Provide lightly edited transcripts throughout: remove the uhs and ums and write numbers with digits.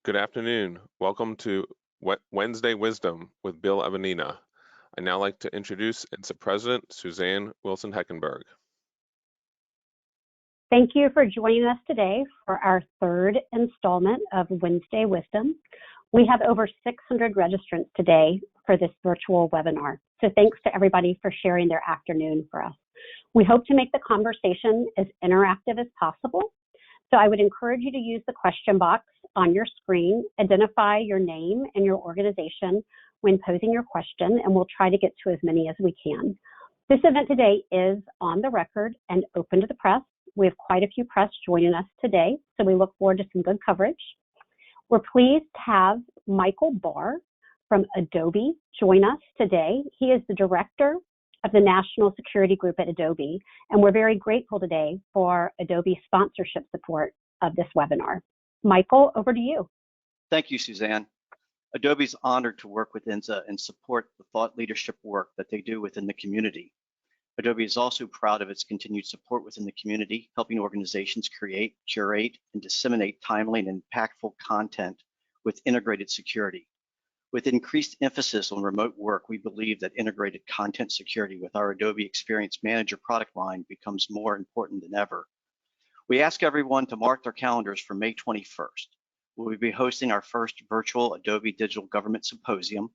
Good afternoon. Welcome to Wednesday Wisdom with Bill Evanina. I'd now like to introduce INSA President Suzanne Wilson Heckenberg. Thank you for joining us today for our third installment of Wednesday Wisdom. We have over 600 registrants today for this virtual webinar. So thanks to everybody for sharing their afternoon for us. We hope to make the conversation as interactive as possible. So I would encourage you to use the question box on your screen, identify your name and your organization when posing your question, and we'll try to get to as many as we can. This event today is on the record and open to the press. We have quite a few press joining us today, so we look forward to some good coverage. We're pleased to have Michael Barr from Adobe join us today. He is the director of the National Security Group at Adobe, and we're very grateful today for Adobe's sponsorship support of this webinar. Michael, over to you. Thank you, Suzanne. Adobe's honored to work with INSA and support the thought leadership work that they do within the community. Adobe is also proud of its continued support within the community, helping organizations create, curate, and disseminate timely and impactful content with integrated security. With increased emphasis on remote work, we believe that integrated content security with our Adobe Experience Manager product line becomes more important than ever. We ask everyone to mark their calendars for May 21st. We will be hosting our first virtual Adobe Digital Government Symposium.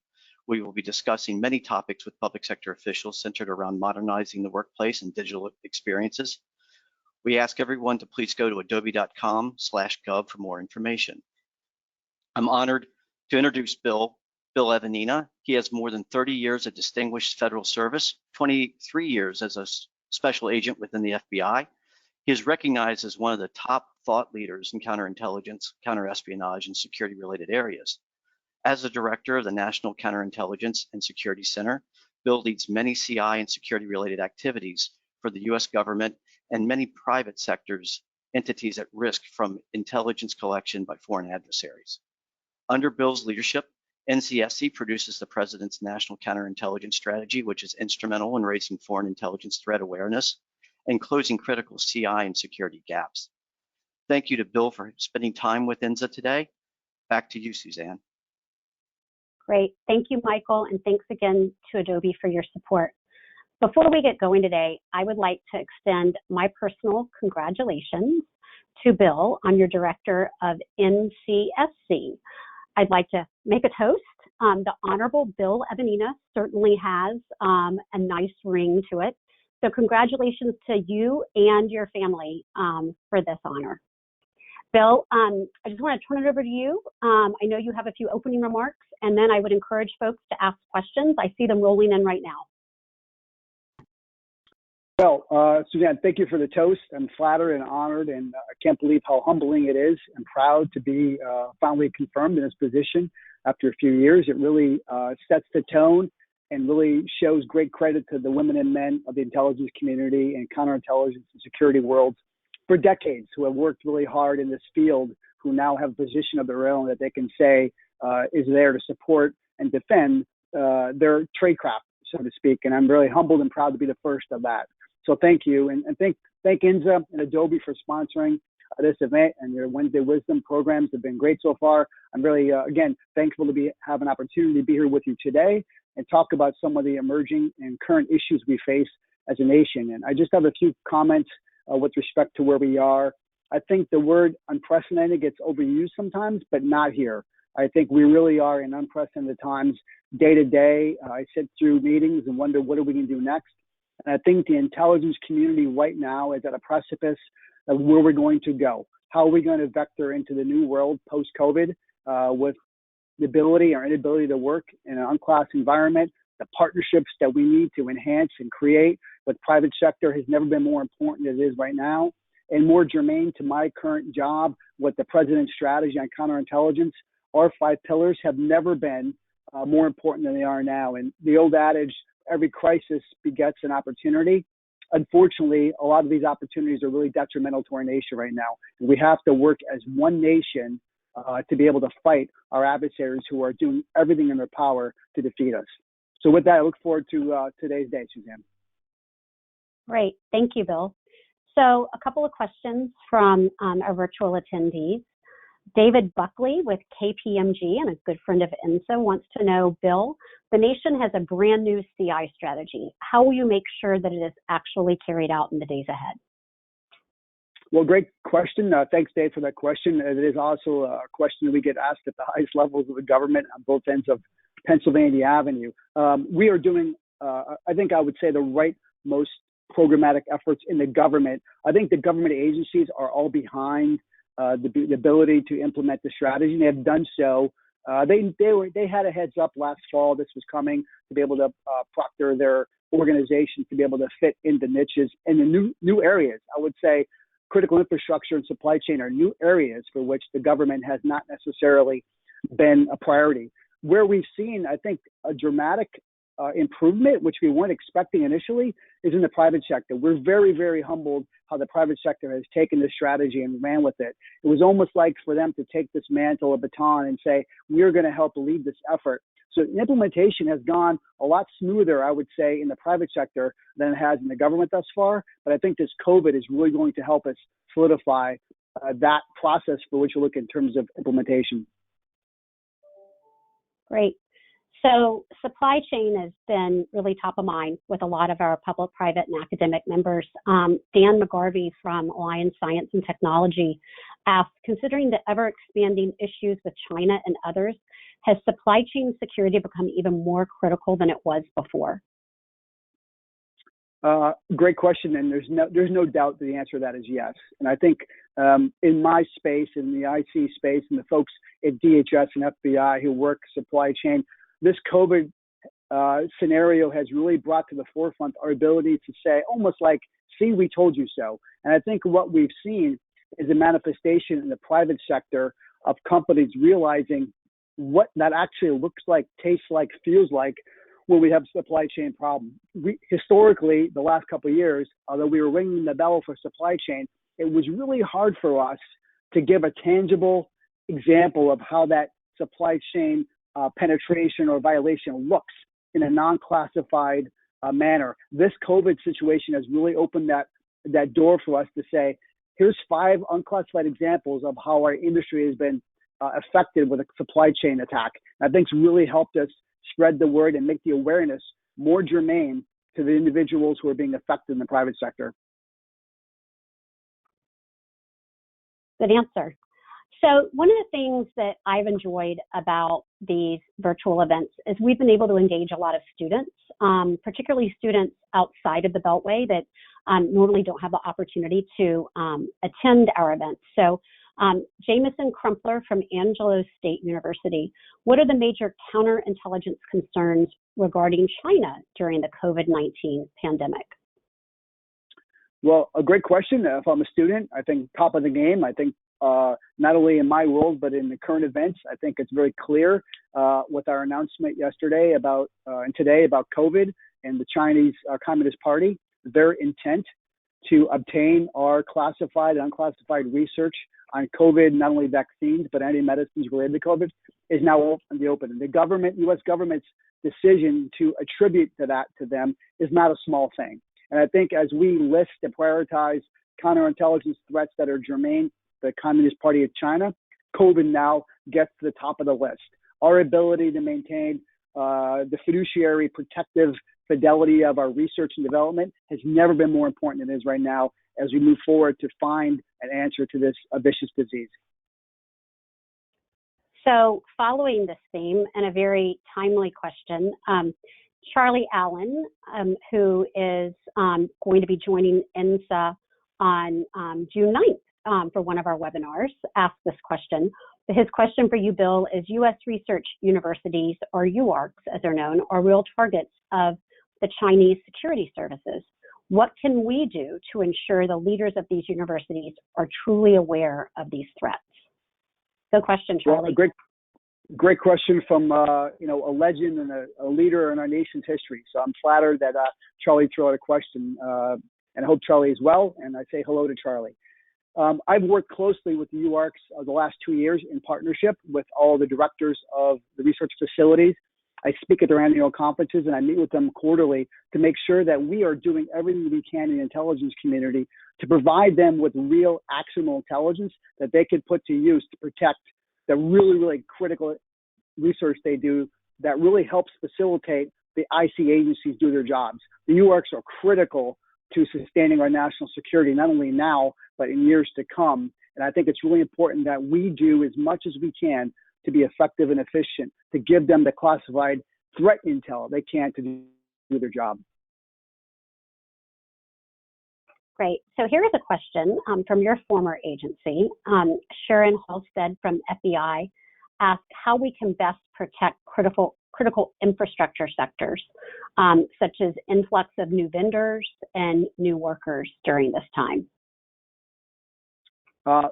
We will be discussing many topics with public sector officials centered around modernizing the workplace and digital experiences. We ask everyone to please go to adobe.com/gov for more information. I'm honored to introduce Bill Evanina. He has more than 30 years of distinguished federal service, 23 years as a special agent within the FBI. He is recognized as one of the top thought leaders in counterintelligence, counterespionage, and security-related areas. As the director of the National Counterintelligence and Security Center, Bill leads many CI and security-related activities for the U.S. government and many private sectors, entities at risk from intelligence collection by foreign adversaries. Under Bill's leadership, NCSC produces the President's National Counterintelligence Strategy, which is instrumental in raising foreign intelligence threat awareness and closing critical CI and security gaps. Thank you to Bill for spending time with INSA today. Back to you, Suzanne. Great. Thank you, Michael, and thanks again to Adobe for your support. Before we get going today, I would like to extend my personal congratulations to Bill on your director of NCSC. I'd like to make a toast. The Honorable Bill Evanina certainly has a nice ring to it. So congratulations to you and your family for this honor. Bill, I just want to turn it over to you. I know you have a few opening remarks, and then I would encourage folks to ask questions. I see them rolling in right now. Well, Suzanne, thank you for the toast. I'm flattered and honored, and I can't believe how humbling it is. I'm proud to be finally confirmed in this position after a few years. It really sets the tone and really shows great credit to the women and men of the intelligence community and counterintelligence and security worlds for decades who have worked really hard in this field, who now have a position of their own that they can say is there to support and defend their trade craft, so to speak. And I'm really humbled and proud to be the first of that. So thank you, and thank INSA and Adobe for sponsoring this event, and your Wednesday Wisdom programs have been great so far. I'm really, again, thankful to have an opportunity to be here with you today and talk about some of the emerging and current issues we face as a nation. And I just have a few comments with respect to where we are. I think the word unprecedented gets overused sometimes, but not here. I think we really are in unprecedented times day to day. I sit through meetings and wonder, what are we going to do next? And I think the intelligence community right now is at a precipice of where we're going to go. How are we going to vector into the new world post-COVID with the ability or inability to work in an unclassed environment? The partnerships that we need to enhance and create with private sector has never been more important as it is right now. And more germane to my current job with the President's strategy on counterintelligence, our 5 pillars have never been more important than they are now. And the old adage, every crisis begets an opportunity. Unfortunately, a lot of these opportunities are really detrimental to our nation right now. And we have to work as one nation to be able to fight our adversaries who are doing everything in their power to defeat us. So with that, I look forward to today's day, Suzanne. Great. Thank you, Bill. So a couple of questions from our virtual attendees. David Buckley with KPMG and a good friend of INSA wants to know, Bill, the nation has a brand new CI strategy. How will you make sure that it is actually carried out in the days ahead? Well, great question. Thanks, Dave, for that question. It is also a question that we get asked at the highest levels of the government on both ends of Pennsylvania Avenue. We are doing, I think I would say, the right most programmatic efforts in the government. I think the government agencies are all behind the ability to implement the strategy, and they have done so. They had a heads up last fall. This was coming to be able to proctor their organizations to be able to fit into niches in the new areas. I would say critical infrastructure and supply chain are new areas for which the government has not necessarily been a priority. Where we've seen, I think, a dramatic improvement, which we weren't expecting initially, is in the private sector. We're very, very humbled how the private sector has taken this strategy and ran with it. It was almost like for them to take this mantle or baton and say, we're going to help lead this effort. So implementation has gone a lot smoother, I would say, in the private sector than it has in the government thus far. But I think this COVID is really going to help us solidify that process for which we look in terms of implementation. Great. So supply chain has been really top of mind with a lot of our public, private, and academic members. Dan McGarvey from Alliance Science and Technology asked, considering the ever-expanding issues with China and others, has supply chain security become even more critical than it was before? Great question, and there's no doubt that the answer to that is yes. And I think in my space, in the IT space, and the folks at DHS and FBI who work supply chain, this COVID scenario has really brought to the forefront our ability to say, almost like, see, we told you so. And I think what we've seen is a manifestation in the private sector of companies realizing what that actually looks like, tastes like, feels like when we have a supply chain problem. Historically, the last couple of years, although we were ringing the bell for supply chain, it was really hard for us to give a tangible example of how that supply chain penetration or violation looks in a non-classified manner. This COVID situation has really opened that door for us to say, here's 5 unclassified examples of how our industry has been affected with a supply chain attack. I think it's really helped us spread the word and make the awareness more germane to the individuals who are being affected in the private sector. Good answer. So one of the things that I've enjoyed about these virtual events is we've been able to engage a lot of students, particularly students outside of the Beltway that normally don't have the opportunity to attend our events. So Jamison Crumpler from Angelo State University, what are the major counterintelligence concerns regarding China during the COVID-19 pandemic? Well, a great question. If I'm a student, I think top of the game. I think not only in my world, but in the current events, I think it's very clear with our announcement yesterday about and today about COVID and the Chinese Communist Party, their intent to obtain our classified and unclassified research on COVID, not only vaccines, but any medicines related to COVID, is now in the open. And the government, U.S. government's decision to attribute to them is not a small thing. And I think as we list and prioritize counterintelligence threats that are germane to the Communist Party of China, COVID now gets to the top of the list. Our ability to maintain the fiduciary protective fidelity of our research and development has never been more important than it is right now as we move forward to find an answer to this vicious disease. So following this theme and a very timely question, Charlie Allen, who is going to be joining INSA on June 9th for one of our webinars, asked this question. His question for you, Bill, is U.S. research universities, or UARCs as they're known, are real targets of the Chinese security services. What can we do to ensure the leaders of these universities are truly aware of these threats? Good question, Charlie. Well, great question from a legend and a leader in our nation's history. So I'm flattered that Charlie threw out a question, and I hope Charlie is well. And I say hello to Charlie. I've worked closely with the UARCs the last 2 years in partnership with all the directors of the research facilities I speak at their annual conferences and I meet with them quarterly to make sure that we are doing everything we can in the intelligence community to provide them with real actionable intelligence that they can put to use to protect the really, really critical research they do that really helps facilitate the IC agencies do their jobs. The UARCs are critical to sustaining our national security, not only now, but in years to come. And I think it's really important that we do as much as we can to be effective and efficient, to give them the classified threat intel they can to do their job. Great. So here is a question from your former agency. Sharon Halstead from FBI asked how we can best protect critical infrastructure sectors, such as influx of new vendors and new workers during this time.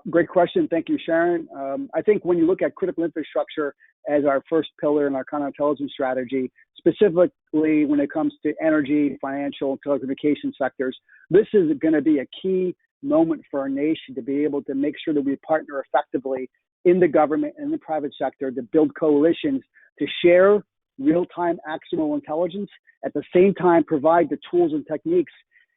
Great question. Thank you, Sharon. I think when you look at critical infrastructure as our first pillar in our counterintelligence strategy, specifically when it comes to energy, financial, and telecommunication sectors, this is going to be a key moment for our nation to be able to make sure that we partner effectively in the government and the private sector to build coalitions to share real-time actionable intelligence, at the same time provide the tools and techniques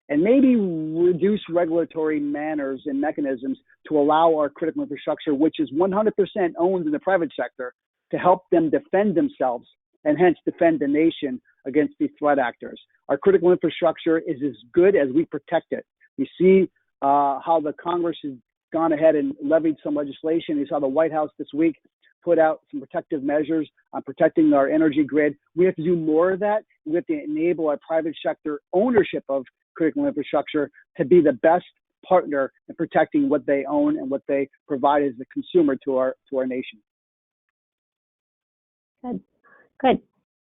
and maybe reduce regulatory manners and mechanisms to allow our critical infrastructure, which is 100% owned in the private sector, to help them defend themselves and hence defend the nation against these threat actors. Our critical infrastructure is as good as we protect it. You see how the Congress has gone ahead and levied some legislation. You saw the White House this week put out some protective measures on protecting our energy grid. We have to do more of that. We have to enable our private sector ownership of critical infrastructure to be the best partner in protecting what they own and what they provide as a consumer to our nation. Good.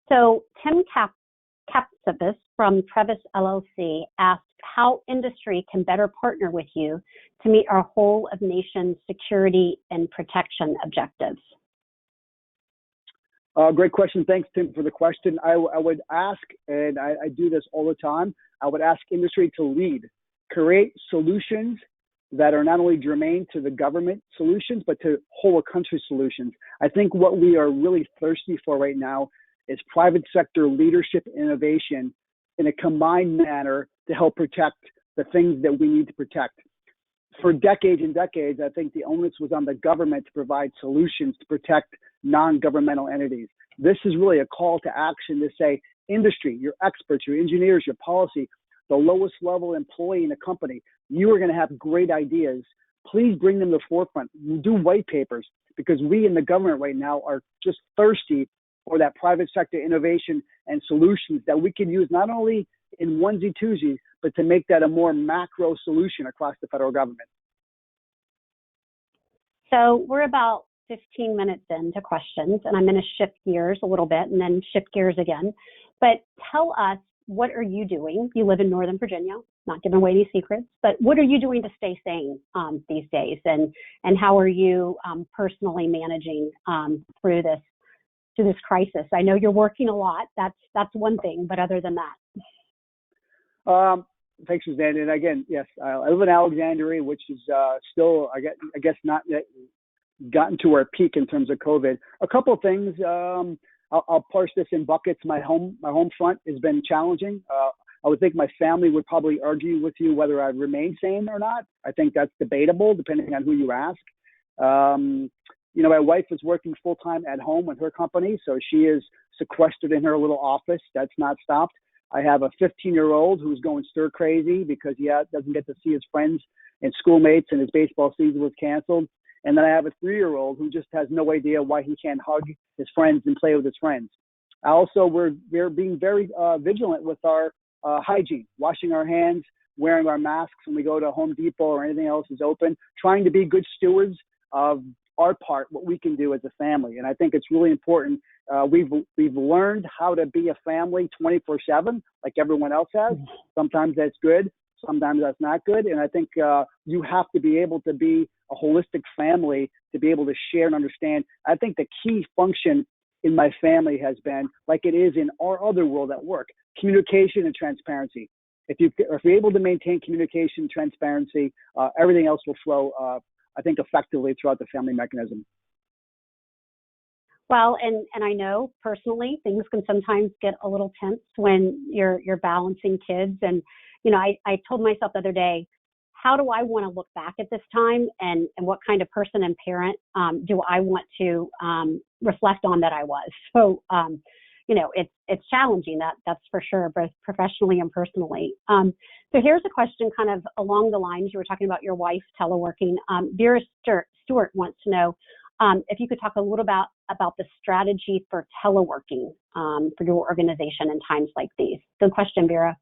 So Tim Kapsipis from Trevis LLC asked how industry can better partner with you to meet our whole of nation security and protection objectives. Great question. Thanks, Tim, for the question. I would ask, and I do this all the time, I would ask industry to lead, create solutions that are not only germane to the government solutions, but to whole country solutions. I think what we are really thirsty for right now is private sector leadership innovation in a combined manner to help protect the things that we need to protect. For decades and decades, I think the onus was on the government to provide solutions to protect non-governmental entities. This is really a call to action to say, industry, your experts, your engineers, your policy, the lowest level employee in a company, you are going to have great ideas. Please bring them to the forefront. Do white papers, because we in the government right now are just thirsty for that private sector innovation and solutions that we can use not only in onesie twosies, but to make that a more macro solution across the federal government. So we're about 15 minutes into questions, and I'm going to shift gears a little bit and then shift gears again. But tell us, what are you doing? You live in Northern Virginia, not giving away any secrets, but what are you doing to stay sane these days? And how are you personally managing through this crisis? I know you're working a lot. That's one thing, but other than that. Thanks, Suzanne. And again, yes, I live in Alexandria, which is still, I guess, not yet gotten to our peak in terms of COVID. A couple of things. I'll parse this in buckets. My home front has been challenging. I would think my family would probably argue with you whether I'd remain sane or not. I think that's debatable, depending on who you ask. My wife is working full time at home with her company, so she is sequestered in her little office. That's not stopped. I have a 15-year-old who's going stir crazy because he doesn't get to see his friends and schoolmates, and his baseball season was canceled. And then I have a 3-year-old who just has no idea why he can't hug his friends and play with his friends. Also, we're being very vigilant with our hygiene, washing our hands, wearing our masks when we go to Home Depot or anything else is open, trying to be good stewards of our part, what we can do as a family. And I think it's really important. We've learned how to be a family 24/7, like everyone else has. Sometimes that's good. Sometimes that's not good. And I think you have to be able to be a holistic family to be able to share and understand. I think the key function in my family has been, like it is in our other world at work, communication and transparency. If you're able to maintain communication and transparency, everything else will flow, I think, effectively throughout the family mechanism. Well, and I know personally things can sometimes get a little tense when you're balancing kids. And, you know, I told myself the other day, how do I want to look back at this time, and what kind of person and parent do I want to reflect on that I was? So, you know, it's challenging, that's for sure, both professionally and personally. So here's a question kind of along the lines, you were talking about your wife teleworking. Vera Stewart wants to know if you could talk a little about the strategy for teleworking for your organization in times like these. Good question, Vera.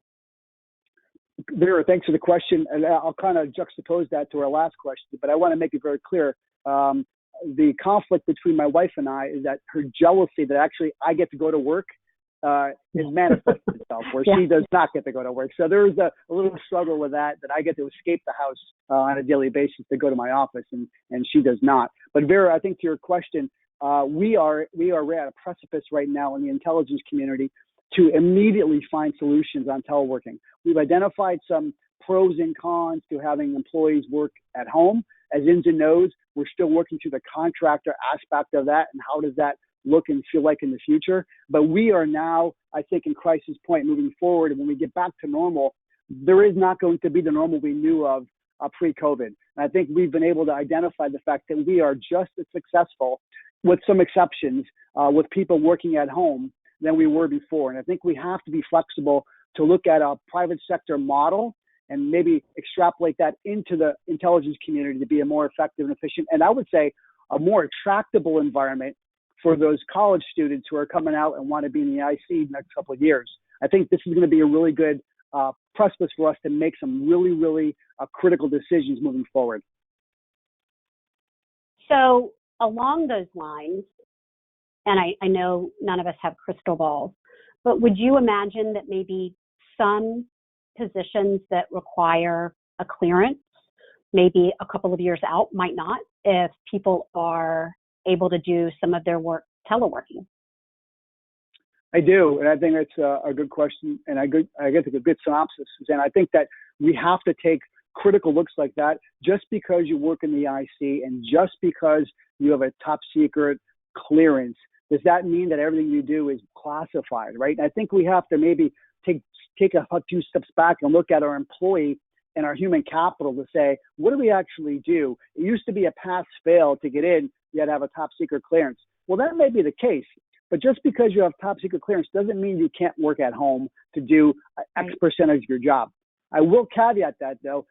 Vera, thanks for the question. And I'll kind of juxtapose that to our last question, but I want to make it very clear. The conflict between my wife and I is that her jealousy that actually I get to go to work is manifested itself, where she does not get to go to work. So there's a little struggle with that I get to escape the house on a daily basis to go to my office, and she does not. But Vera, I think to your question, we are at a precipice right now in the intelligence community to immediately find solutions on teleworking. We've identified some pros and cons to having employees work at home. As INSA knows, we're still working through the contractor aspect of that and how does that look and feel like in the future. But we are now, I think, in crisis point moving forward. And when we get back to normal, there is not going to be the normal we knew of pre-COVID. And I think we've been able to identify the fact that we are just as successful, with some exceptions, with people working at home than we were before. And I think we have to be flexible to look at a private sector model and maybe extrapolate that into the intelligence community to be a more effective and efficient, and I would say a more attractable environment for those college students who are coming out and want to be in the IC the next couple of years. I think this is going to be a really good precipice for us to make some really critical decisions moving forward. So along those lines, and I know none of us have crystal balls, but would you imagine that maybe some positions that require a clearance, maybe a couple of years out, might not, if people are able to do some of their work teleworking? I do, and I think that's a good question, and I guess it's a good synopsis, Suzanne. I think that we have to take critical looks like that. Just because you work in the IC and just because you have a top secret clearance, does that mean that everything you do is classified, right? And I think we have to maybe take a few steps back and look at our employee and our human capital to say, what do we actually do? It used to be a pass-fail to get in, you had to have a top secret clearance. Well, that may be the case, but just because you have top secret clearance doesn't mean you can't work at home to do X percentage of your job. I will caveat that, though,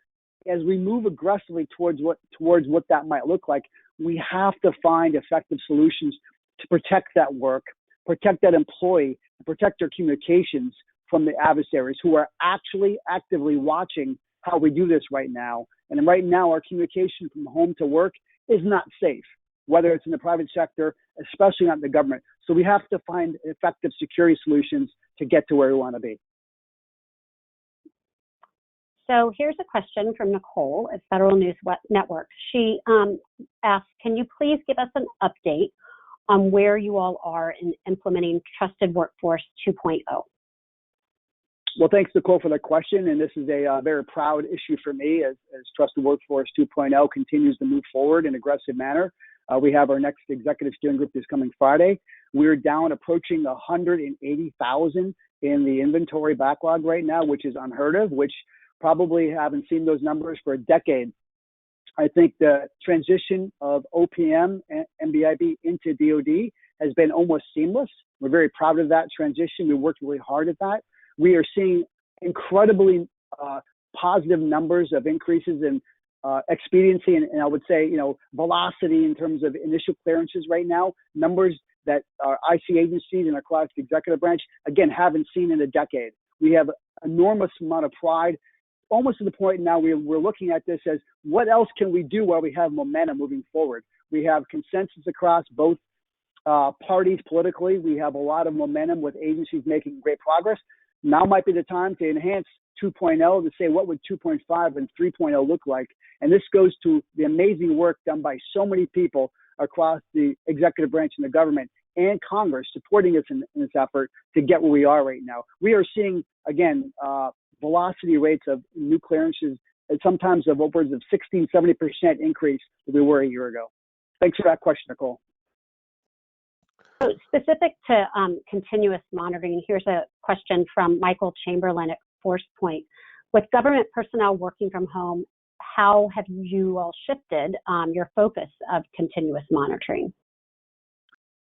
as we move aggressively towards what that might look like, we have to find effective solutions to protect that work, protect that employee, and protect their communications from the adversaries who are actually actively watching how we do this right now. And right now, our communication from home to work is not safe, whether it's in the private sector, especially not in the government. So we have to find effective security solutions to get to where we want to be. So here's a question from Nicole at Federal News Network. She asks, can you please give us an update on where you all are in implementing Trusted Workforce 2.0? Well, thanks, Nicole, for that question. And this is a very proud issue for me as Trusted Workforce 2.0 continues to move forward in an aggressive manner. We have our next executive steering group this coming Friday. We're down approaching 180,000 in the inventory backlog right now, which is unheard of, which probably haven't seen those numbers for a decade. I think the transition of OPM and MBIB into DoD has been almost seamless. We're very proud of that transition. We worked really hard at that. We are seeing incredibly positive numbers of increases in expediency and I would say, velocity in terms of initial clearances right now, numbers that our IC agencies and across the executive branch, again, haven't seen in a decade. We have enormous amount of pride, almost to the point now we're looking at this as what else can we do while we have momentum moving forward. We have consensus across both parties politically. We have a lot of momentum with agencies making great progress. Now might be the time to enhance 2.0 to say what would 2.5 and 3.0 look like. And this goes to the amazing work done by so many people across the executive branch and the government and Congress supporting us in this effort to get where we are right now. We are seeing, again, velocity rates of new clearances and sometimes of upwards of 16, 70% increase than we were a year ago. Thanks for that question, Nicole. So specific to continuous monitoring, here's a question from Michael Chamberlain at Force Point. With government personnel working from home, how have you all shifted your focus of continuous monitoring?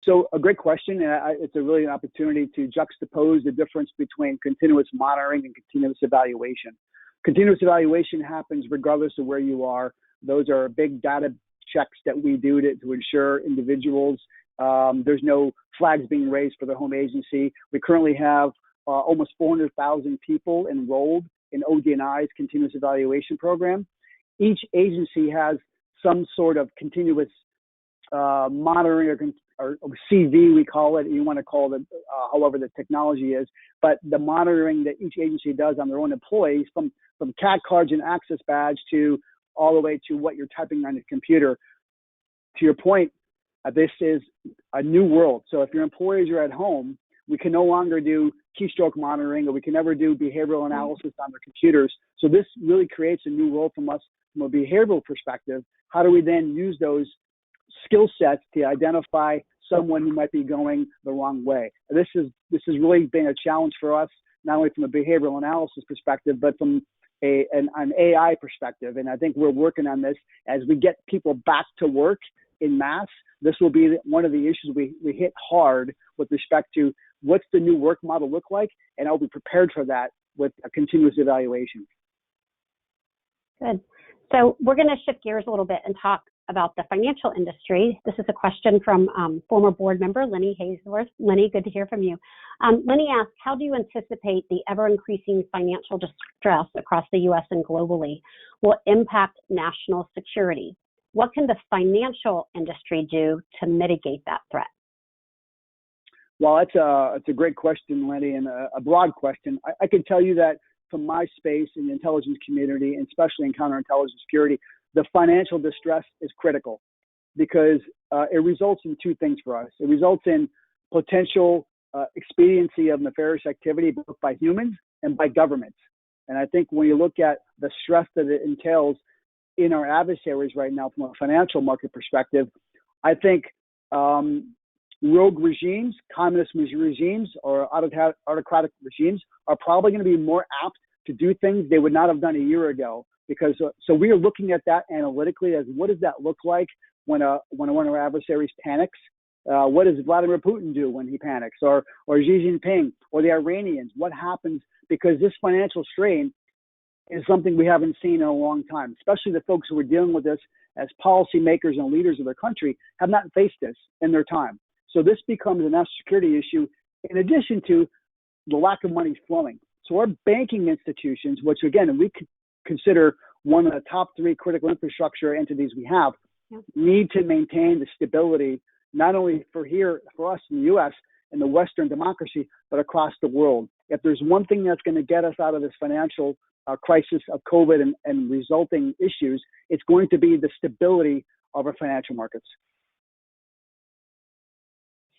So a great question, and it's a really an opportunity to juxtapose the difference between continuous monitoring and continuous evaluation. Continuous evaluation happens regardless of where you are. Those are big data checks that we do to ensure individuals. There's no flags being raised for the home agency. We currently have almost 400,000 people enrolled in ODNI's continuous evaluation program. Each agency has some sort of continuous monitoring or CV, we call it. You want to call it however the technology is, but the monitoring that each agency does on their own employees, from CAT cards and access badge to all the way to what you're typing on your computer. To your point, this is a new world. So if your employees are at home, we can no longer do keystroke monitoring, or we can never do behavioral analysis on their computers. So this really creates a new role from us from a behavioral perspective. How do we then use those skill sets to identify someone who might be going the wrong way? This has really been a challenge for us, not only from a behavioral analysis perspective, but from an AI perspective. And I think we're working on this as we get people back to work in mass. This will be one of the issues we hit hard with respect to what's the new work model look like, and I'll be prepared for that with a continuous evaluation. Good. So we're going to shift gears a little bit and talk about the financial industry. This is a question from former board member Lenny Haysworth. Lenny, good to hear from you. Lenny asked, how do you anticipate the ever-increasing financial distress across the U.S. and globally will impact national security? What can the financial industry do to mitigate that threat? Well, it's a great question, Lenny, and a broad question. I can tell you that from my space in the intelligence community, and especially in counterintelligence security, the financial distress is critical because it results in two things for us. It results in potential expediency of nefarious activity, both by humans and by governments. And I think when you look at the stress that it entails in our adversaries right now from a financial market perspective, I think rogue regimes, communist regimes, or autocratic regimes are probably going to be more apt to do things they would not have done a year ago. Because so we are looking at that analytically as what does that look like when one of our adversaries panics? What does Vladimir Putin do when he panics, or Xi Jinping, or the Iranians? What happens? Because this financial strain is something we haven't seen in a long time, especially the folks who are dealing with this as policymakers and leaders of their country have not faced this in their time. So this becomes a national security issue in addition to the lack of money flowing. So our banking institutions, which again, we consider one of the top 3 critical infrastructure entities we have, need to maintain the stability, not only for us in the U.S. and the Western democracy, but across the world. If there's one thing that's going to get us out of this financial crisis of COVID and resulting issues, it's going to be the stability of our financial markets.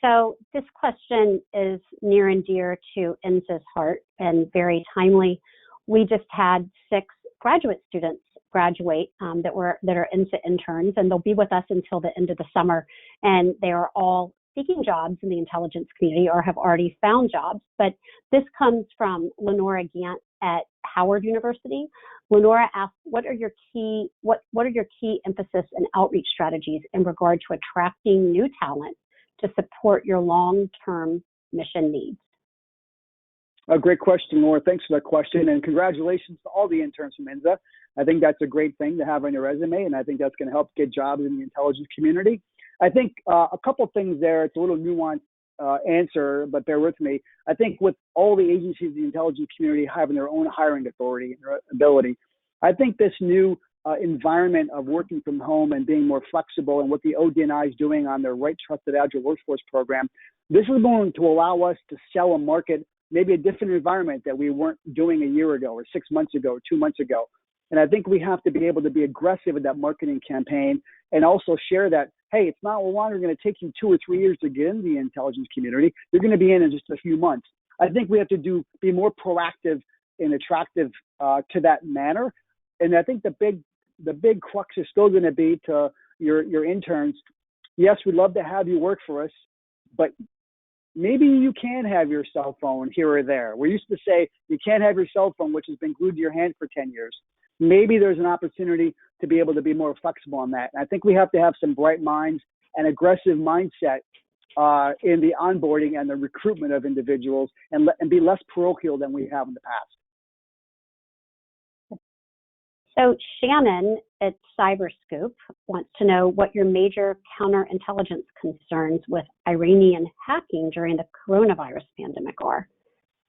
So this question is near and dear to INSA's heart and very timely. We just had 6 graduate students graduate that are INSA interns, and they'll be with us until the end of the summer. And they are all seeking jobs in the intelligence community or have already found jobs. But this comes from Lenora Gant at Howard University. Lenora asked, what are your key emphasis and outreach strategies in regard to attracting new talent to support your long-term mission needs? A great question, Laura. Thanks for that question, and congratulations to all the interns from INSA. I think that's a great thing to have on your resume, and I think that's going to help get jobs in the intelligence community. I think a couple things there. It's a little nuanced answer, but bear with me. I think with all the agencies in the intelligence community having their own hiring authority and ability, I think this new environment of working from home and being more flexible, and what the ODNI is doing on their Right Trusted Agile Workforce program, this is going to allow us to sell a market, maybe a different environment that we weren't doing a year ago or 6 months ago or 2 months ago. And I think we have to be able to be aggressive in that marketing campaign and also share that, hey, it's not longer going to take you 2 or 3 years to get into the intelligence community. You're going to be in just a few months. I think we have to be more proactive and attractive to that manner. And I think the big crux is still going to be to your interns. Yes, we'd love to have you work for us, but maybe you can have your cell phone here or there. We used to say you can't have your cell phone, which has been glued to your hand for 10 years. Maybe there's an opportunity to be able to be more flexible on that. And I think we have to have some bright minds and aggressive mindset in the onboarding and the recruitment of individuals, and be less parochial than we have in the past. So Shannon at CyberScoop wants to know what your major counterintelligence concerns with Iranian hacking during the coronavirus pandemic are,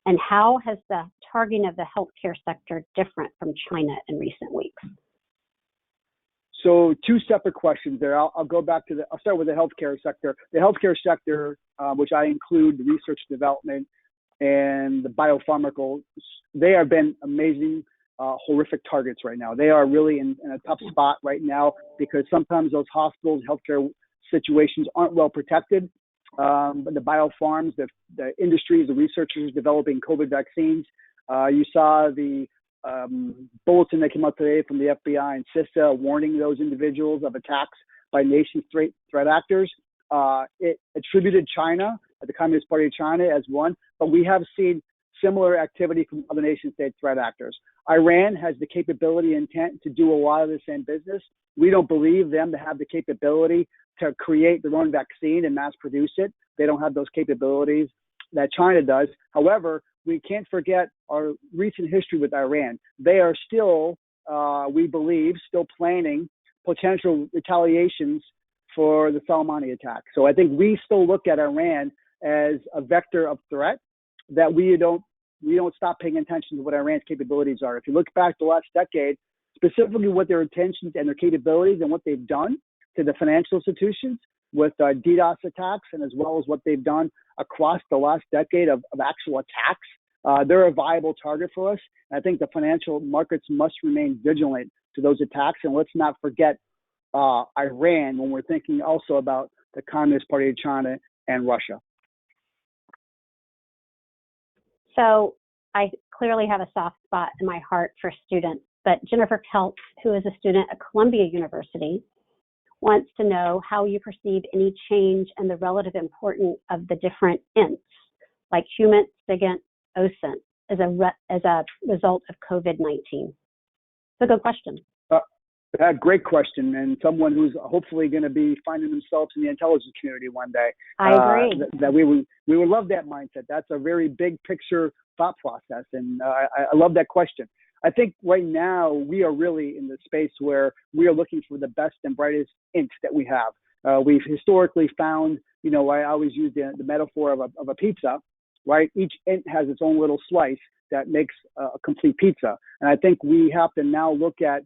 and how has the targeting of the healthcare sector different from China in recent weeks? So two separate questions there. I'll go back to I'll start with the healthcare sector. The healthcare sector, which I include the research development and the biopharmaceutical, they have been amazing, horrific targets right now. They are really in a tough spot right now because sometimes those hospitals, healthcare situations aren't well protected. But the biofarms, the industries, the researchers developing COVID vaccines. You saw the bulletin that came out today from the FBI and CISA warning those individuals of attacks by nation-state threat actors. It attributed China, the Communist Party of China, as one, but we have seen similar activity from other nation-state threat actors. Iran has the capability and intent to do a lot of the same business. We don't believe them to have the capability to create their own vaccine and mass produce it. They don't have those capabilities that China does. However, we can't forget our recent history with Iran. They are still, we believe, still planning potential retaliations for the Soleimani attack. So I think we still look at Iran as a vector of threat that we don't stop paying attention to what Iran's capabilities are. If you look back the last decade, specifically what their intentions and their capabilities and what they've done to the financial institutions with DDoS attacks, and as well as what they've done across the last decade of actual attacks, they're a viable target for us. And I think the financial markets must remain vigilant to those attacks. And let's not forget Iran when we're thinking also about the Communist Party of China and Russia. So I clearly have a soft spot in my heart for students, but Jennifer Keltz, who is a student at Columbia University, wants to know how you perceive any change in the relative importance of the different INTs, like HUMINT, SIGINT, OSINT, as a result of COVID-19. It's a good question. Great question, and someone who's hopefully going to be finding themselves in the intelligence community one day. I agree. That we would love that mindset. That's a very big picture thought process, and I love that question. I think right now we are really in the space where we are looking for the best and brightest ints that we have. We've historically found, I always use the metaphor of a pizza, right? Each int has its own little slice that makes a complete pizza. And I think we have to now look at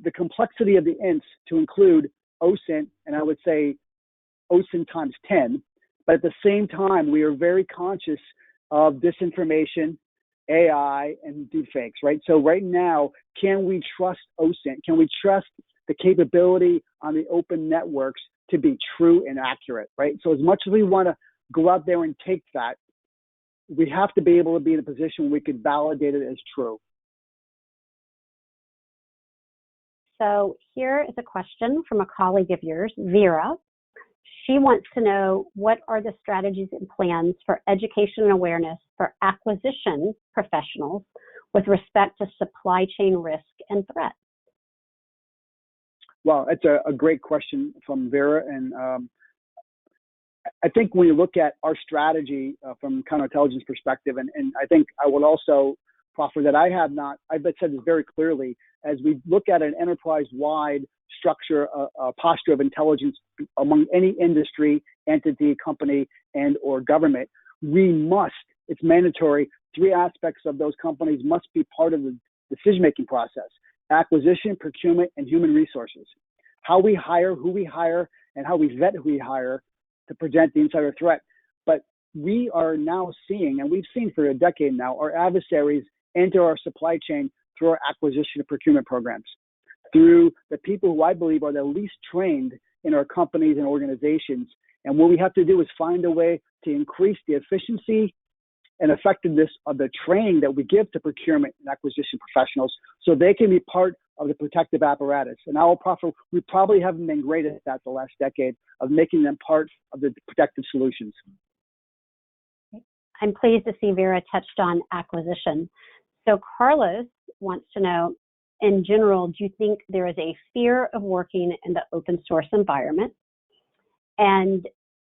the complexity of the ints to include OSINT, and I would say OSINT times 10. But at the same time, we are very conscious of disinformation, AI, and deepfakes, right? So right now, can we trust OSINT? Can we trust the capability on the open networks to be true and accurate, right? So as much as we want to go out there and take that, we have to be able to be in a position where we could validate it as true. So here is a question from a colleague of yours, Vera. She wants to know, what are the strategies and plans for education and awareness for acquisition professionals with respect to supply chain risk and threat? Well, it's a great question from Vera. And I think when you look at our strategy from counterintelligence perspective, and I think I would also proffer that I've said this very clearly, as we look at an enterprise-wide structure, posture of intelligence among any industry, entity, company, and or government, it's mandatory, 3 aspects of those companies must be part of the decision-making process: acquisition, procurement, and human resources. How we hire, who we hire, and how we vet who we hire to present the insider threat. But we are now seeing, and we've seen for a decade now, our adversaries enter our supply chain through our acquisition and procurement programs, through the people who I believe are the least trained in our companies and organizations. And what we have to do is find a way to increase the efficiency and effectiveness of the training that we give to procurement and acquisition professionals so they can be part of the protective apparatus. And I will proffer, we probably haven't been great at that the last decade of making them part of the protective solutions. I'm pleased to see Vera touched on acquisition. So Carlos wants to know, in general, do you think there is a fear of working in the open source environment? And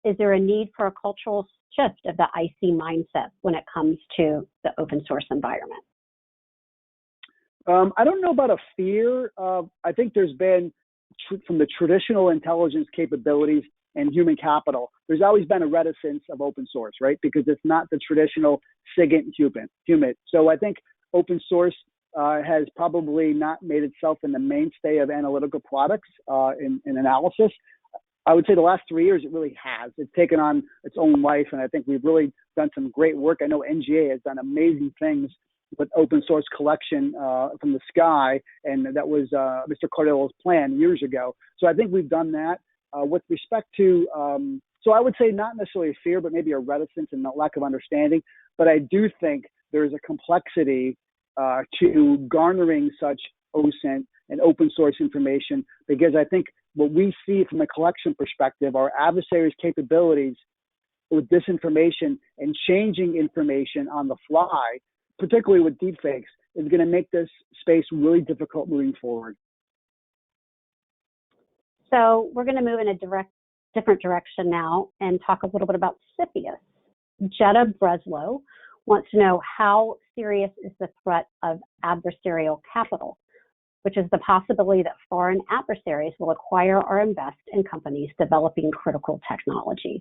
is there a need for a cultural shift of the IC mindset when it comes to the open source environment? I don't know about a fear. I think there's been, from the traditional intelligence capabilities and human capital, there's always been a reticence of open source, right? Because it's not the traditional SIGINT human. So I think open source has probably not made itself in the mainstay of analytical products in analysis. I would say the last 3 years, it really has. It's taken on its own life, and I think we've really done some great work. I know NGA has done amazing things with open source collection from the sky, and that was Mr. Cardillo's plan years ago. So I think we've done that. With respect to, so I would say not necessarily a fear, but maybe a reticence and a lack of understanding. But I do think there's a complexity to garnering such OSINT and open source information, because I think what we see from a collection perspective, our adversaries' capabilities with disinformation and changing information on the fly, particularly with deepfakes, is going to make this space really difficult moving forward. So we're going to move in a different direction now and talk a little bit about CFIUS. Jetta Breslow wants to know, how serious is the threat of adversarial capital, which is the possibility that foreign adversaries will acquire or invest in companies developing critical technologies?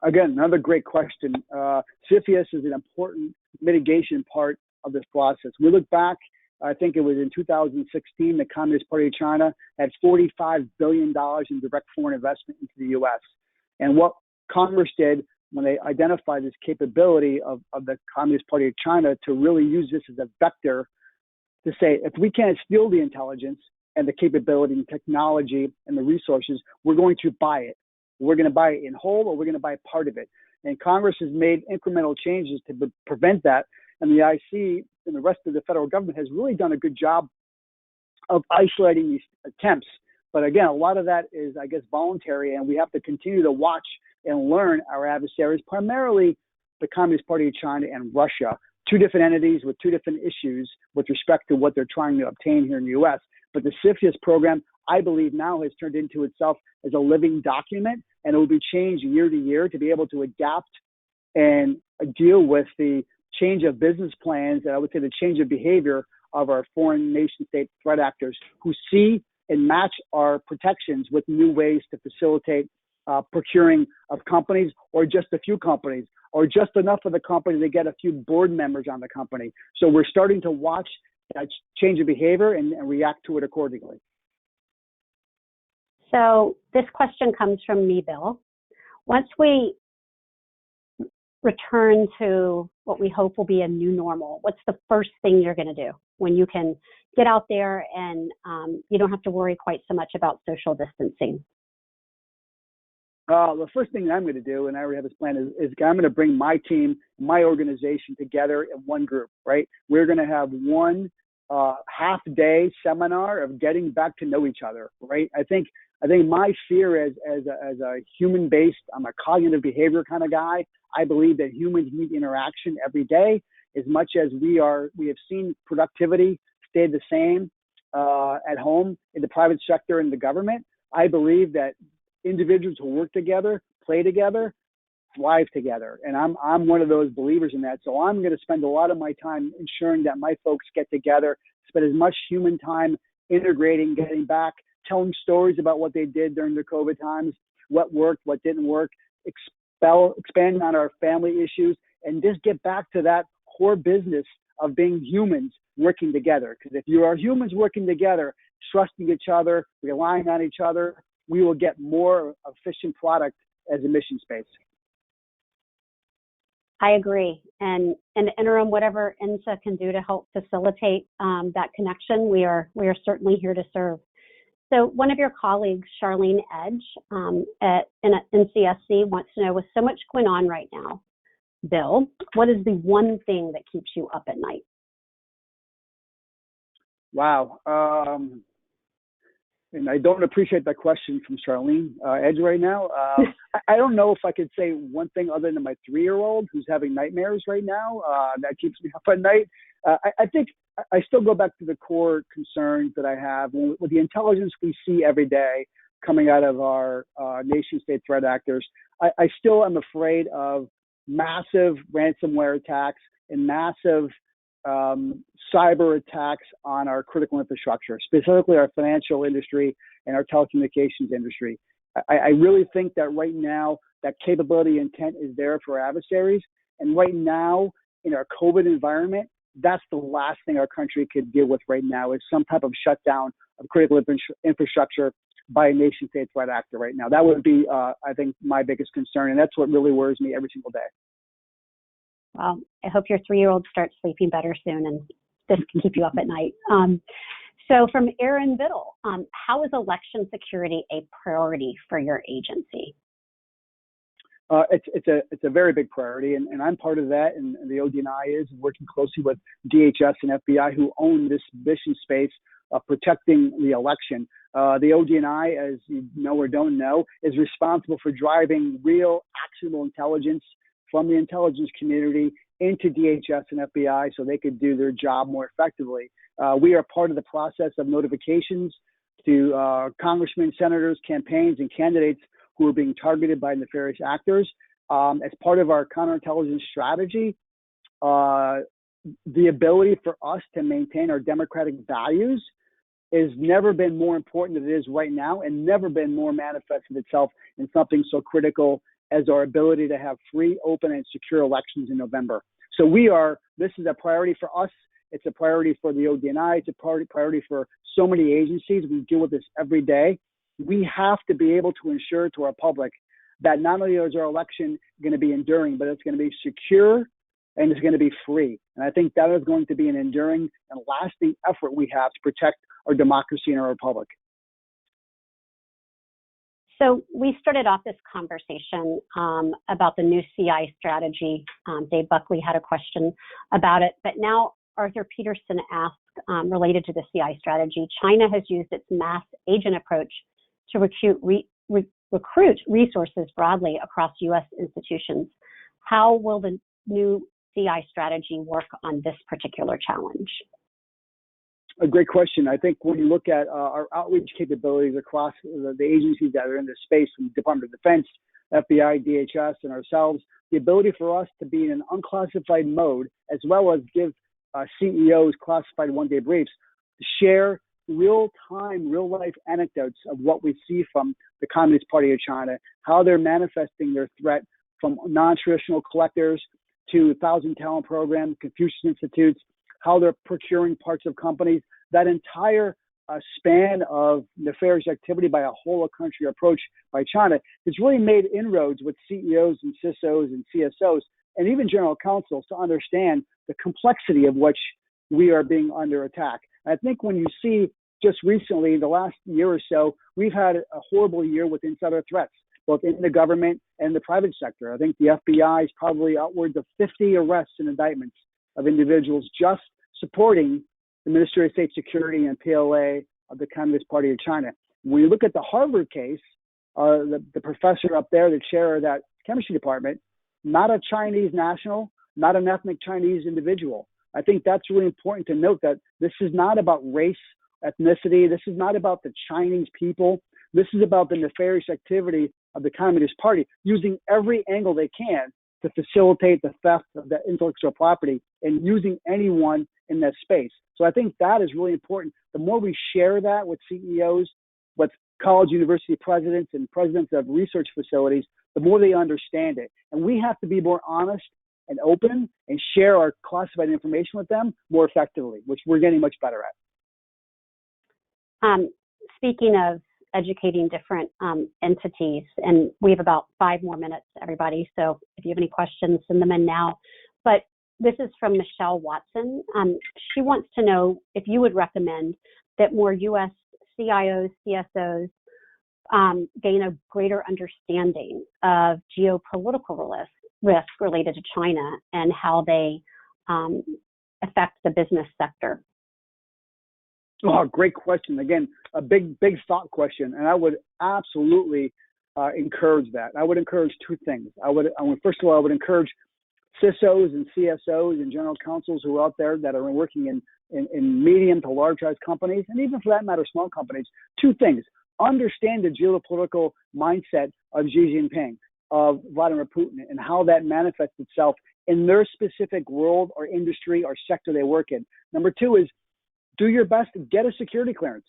Again, another great question. CFIUS is an important mitigation part of this process. We look back, I think it was in 2016, the Communist Party of China had $45 billion in direct foreign investment into the U.S. And what Congress did when they identified this capability of the Communist Party of China to really use this as a vector to say, if we can't steal the intelligence and the capability and technology and the resources, we're going to buy it. We're going to buy it in whole, or we're going to buy part of it. And Congress has made incremental changes to prevent that. And the IC and the rest of the federal government has really done a good job of isolating these attempts. But again, a lot of that is, I guess, voluntary, and we have to continue to watch and learn our adversaries, primarily the Communist Party of China and Russia, two different entities with two different issues with respect to what they're trying to obtain here in the U.S. But the CFIUS program, I believe, now has turned into itself as a living document, and it will be changed year to year to be able to adapt and deal with the change of business plans, and I would say the change of behavior of our foreign nation state threat actors who see and match our protections with new ways to facilitate procuring of companies, or just a few companies, or just enough of the company to get a few board members on the company. So we're starting to watch that change of behavior and react to it accordingly. So this question comes from me, Bill. Once we return to what we hope will be a new normal, what's the first thing you're going to do when you can get out there and you don't have to worry quite so much about social distancing? The first thing I'm going to do, and I already have this plan, is I'm going to bring my team, my organization together in one group, right? We're going to have one half-day seminar of getting back to know each other, right? I think my fear as a human-based, I'm a cognitive behavior kind of guy. I believe that humans need interaction every day. As much as we have seen productivity stay the same at home, in the private sector, and the government. I believe that individuals who work together, play together, thrive together. And I'm one of those believers in that. So I'm going to spend a lot of my time ensuring that my folks get together, spend as much human time integrating, getting back, telling stories about what they did during the COVID times, what worked, what didn't work, expand on our family issues, and just get back to that core business of being humans working together. Because if you are humans working together, trusting each other, relying on each other, we will get more efficient product as a mission space. I agree. And in the interim, whatever INSA can do to help facilitate that connection, we are certainly here to serve. So one of your colleagues, Charlene Edge, in NCSC, wants to know, with so much going on right now, Bill, what is the one thing that keeps you up at night? Wow. And I don't appreciate that question from Charlene Edge right now. I don't know if I could say one thing other than my 3-year-old who's having nightmares right now. That keeps me up at night. I think I still go back to the core concerns that I have with the intelligence we see every day coming out of our nation-state threat actors. I still am afraid of massive ransomware attacks and massive cyber attacks on our critical infrastructure, specifically our financial industry and our telecommunications industry. I really think that right now that capability intent is there for adversaries. And right now in our COVID environment, that's the last thing our country could deal with right now is some type of shutdown of critical infrastructure by a nation-state threat actor right now. That would be, I think, my biggest concern. And that's what really worries me every single day. Well, I hope your 3-year-old starts sleeping better soon and this can keep you up at night. So from Aaron Biddle, how is election security a priority for your agency? It's a very big priority, and I'm part of that, and the ODNI is working closely with DHS and FBI who own this mission space of protecting the election. The ODNI, as you know or don't know, is responsible for driving real actionable intelligence from the intelligence community into DHS and FBI so they could do their job more effectively. We are part of the process of notifications to congressmen, senators, campaigns, and candidates who are being targeted by nefarious actors. As part of our counterintelligence strategy, the ability for us to maintain our democratic values has never been more important than it is right now, and never been more manifested itself in something so critical as our ability to have free, open, and secure elections in November. So this is a priority for us. It's a priority for the ODNI. It's a priority for so many agencies. We deal with this every day. We have to be able to ensure to our public that not only is our election going to be enduring, but it's going to be secure and it's going to be free. And I think that is going to be an enduring and lasting effort we have to protect our democracy and our republic. So we started off this conversation about the new CI strategy. Dave Buckley had a question about it, but now Arthur Peterson asked, related to the CI strategy, China has used its mass agent approach to recruit resources broadly across U.S. institutions. How will the new CI strategy work on this particular challenge? A great question. I think when you look at our outreach capabilities across the agencies that are in this space, from the Department of Defense, FBI, DHS, and ourselves, the ability for us to be in an unclassified mode, as well as give CEOs classified one-day briefs, to share real-time, real-life anecdotes of what we see from the Communist Party of China, how they're manifesting their threat from non-traditional collectors to 1,000 Talent Program, Confucius Institutes, how they're procuring parts of companies. That entire span of nefarious activity by a whole of country approach by China has really made inroads with CEOs and CISOs and CSOs and even general counsels to understand the complexity of which we are being under attack. I think when you see just recently, the last year or so, we've had a horrible year with insider threats, both in the government and the private sector. I think the FBI is probably upwards of 50 arrests and indictments of individuals just supporting the Ministry of State Security and PLA of the Communist Party of China. When you look at the Harvard case, the professor up there, the chair of that chemistry department, not a Chinese national, not an ethnic Chinese individual. I think that's really important to note, that this is not about race, ethnicity. This is not about the Chinese people. This is about the nefarious activity of the Communist Party, using every angle they can to facilitate the theft of that intellectual property and using anyone in that space. So I think that is really important. The more we share that with CEOs, with college university presidents and presidents of research facilities, the more they understand it. And we have to be more honest and open and share our classified information with them more effectively, which we're getting much better at. Speaking of educating different entities, and we have about 5 more minutes, everybody, so if you have any questions, send them in now. But this is from Michelle Watson. She wants to know if you would recommend that more U.S. CIOs, CSOs gain a greater understanding of geopolitical risk related to China and how they affect the business sector? Oh, great question. Again, a big thought question, and I would absolutely encourage that. I would encourage two things. First of all, I would encourage CISOs and CSOs and general counsels who are out there that are working in medium to large size companies, and even for that matter, small companies. Two things: understand the geopolitical mindset of Xi Jinping, of Vladimir Putin, and how that manifests itself in their specific world or industry or sector they work in. Number two is do your best to get a security clearance.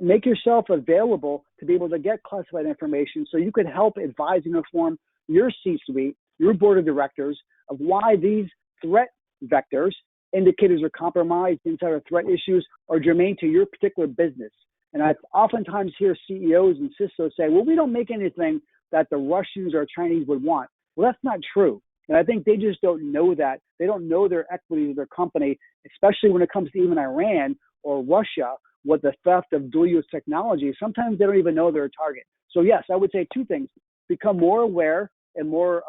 Make yourself available to be able to get classified information so you could help advise and inform your C-suite, your board of directors, of why these threat vectors, indicators of compromise, insider threat issues are germane to your particular business. And I oftentimes hear CEOs and CISOs say, well, we don't make anything that the Russians or Chinese would want. Well, that's not true. And I think they just don't know that. They don't know their equities of their company, especially when it comes to even Iran or Russia, with the theft of dual-use technology. Sometimes they don't even know they're a target. So yes, I would say two things: become more aware and more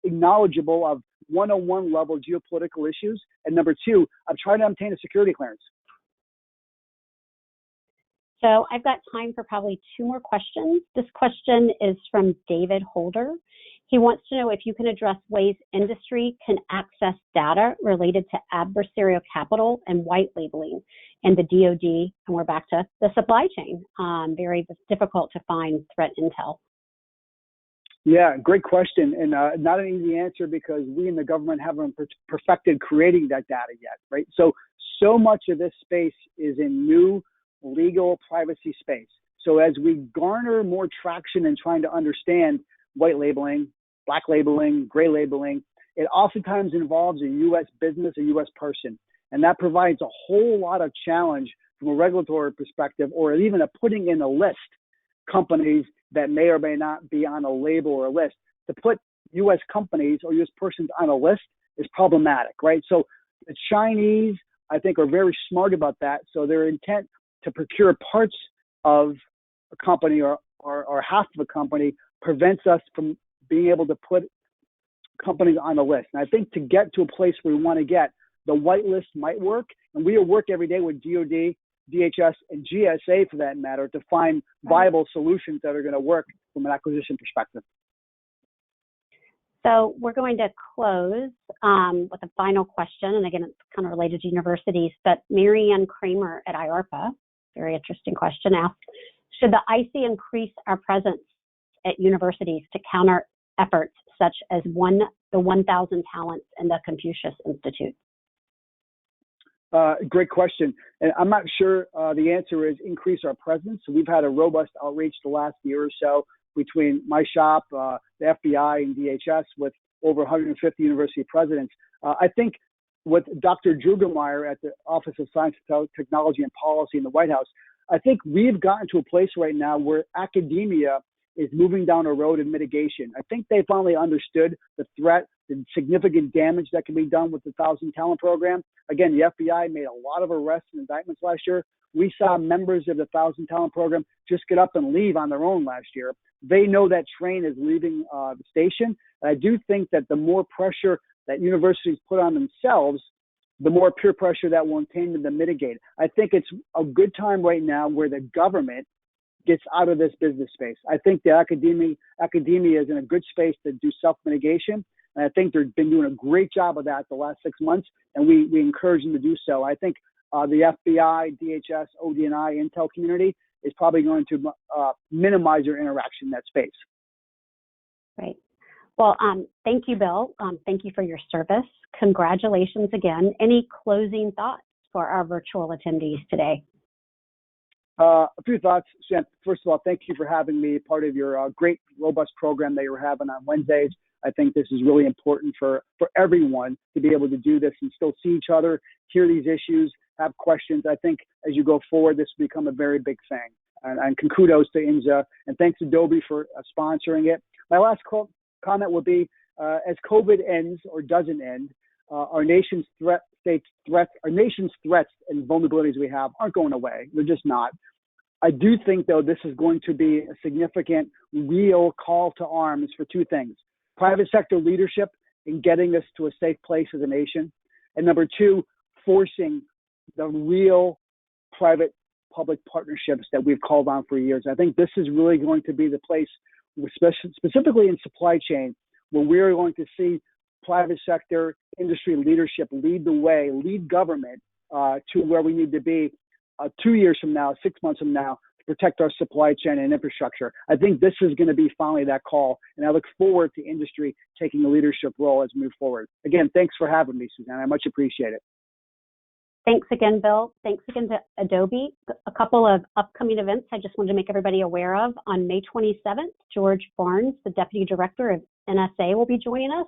knowledgeable of one-on-one level geopolitical issues. And number two, I'm trying to obtain a security clearance. So I've got time for probably two more questions. This question is from David Holder. He wants to know if you can address ways industry can access data related to adversarial capital and white labeling in the DoD, and we're back to the supply chain. Very difficult to find threat intel. Yeah, great question, and not an easy answer because we in the government haven't perfected creating that data yet, right? So much of this space is in new legal privacy space. So as we garner more traction in trying to understand white labeling, black labeling, gray labeling, it oftentimes involves a U.S. business, a U.S. person. And that provides a whole lot of challenge from a regulatory perspective, or even a putting in a list companies that may or may not be on a label or a list. To put U.S. companies or U.S. persons on a list is problematic, right? So the Chinese, I think, are very smart about that. So their intent to procure parts of a company or half of a company prevents us from being able to put companies on a list. And I think to get to a place where we want to get, the white list might work. And we work every day with DoD, DHS, and GSA for that matter to find viable solutions that are going to work from an acquisition perspective. So we're going to close with a final question. And again, it's kind of related to universities, but Marianne Kramer at IARPA, very interesting question, asked, should the IC increase our presence at universities to counter efforts such as the 1,000 talents in the Confucius Institute? Great question. And I'm not sure the answer is increase our presence. So we've had a robust outreach the last year or so between my shop, the FBI, and DHS with over 150 university presidents. I think with Dr. Jugermeyer at the Office of Science, Technology, and Policy in the White House, I think we've gotten to a place right now where academia is moving down a road of mitigation. I think they finally understood the threat, the significant damage that can be done with the 1,000 Talent Program. Again, the FBI made a lot of arrests and indictments last year. We saw members of the 1,000 Talent Program just get up and leave on their own last year. They know that train is leaving the station. And I do think that the more pressure that universities put on themselves, the more peer pressure that will intend them to mitigate. I think it's a good time right now where the government gets out of this business space. I think the academia is in a good space to do self-mitigation. And I think they've been doing a great job of that the last 6 months, and we encourage them to do so. I think the FBI, DHS, ODNI, Intel community is probably going to minimize their interaction in that space. Great. Well, thank you, Bill. Thank you for your service. Congratulations again. Any closing thoughts for our virtual attendees today? A few thoughts, Suzanne. First of all, thank you for having me part of your great, robust program that you're having on Wednesdays. I think this is really important for everyone to be able to do this and still see each other, hear these issues, have questions. I think as you go forward, this will become a very big thing. And kudos to INSA, and thanks Adobe for sponsoring it. My last comment would be, as COVID ends or doesn't end, our nation's threats and vulnerabilities we have aren't going away. They're just not. I do think, though, this is going to be a significant, real call to arms for two things. private sector leadership in getting us to a safe place as a nation. And number two, forcing the real private-public partnerships that we've called on for years. I think this is really going to be the place, specifically in supply chain, where we're going to see private sector industry leadership lead the way, lead government to where we need to be 2 years from now, 6 months from now, to protect our supply chain and infrastructure. I think this is going to be finally that call, and I look forward to industry taking a leadership role as we move forward. Again, thanks for having me, Suzanne. I much appreciate it. Thanks again, Bill. Thanks again to Adobe. A couple of upcoming events I just wanted to make everybody aware of. On May 27th, George Barnes, the Deputy Director of NSA, will be joining us.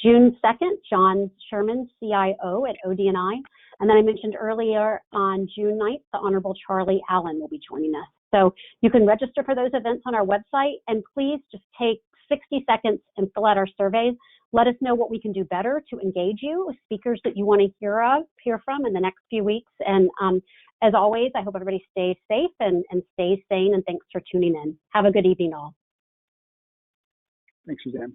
June 2nd, John Sherman, CIO at ODNI. And then I mentioned earlier on June 9th, the Honorable Charlie Allen will be joining us. So you can register for those events on our website, and please just take 60 seconds and fill out our surveys. Let us know what we can do better to engage you with speakers that you want to hear from in the next few weeks. And as always, I hope everybody stays safe and stays sane, and thanks for tuning in. Have a good evening all. Thanks, Suzanne.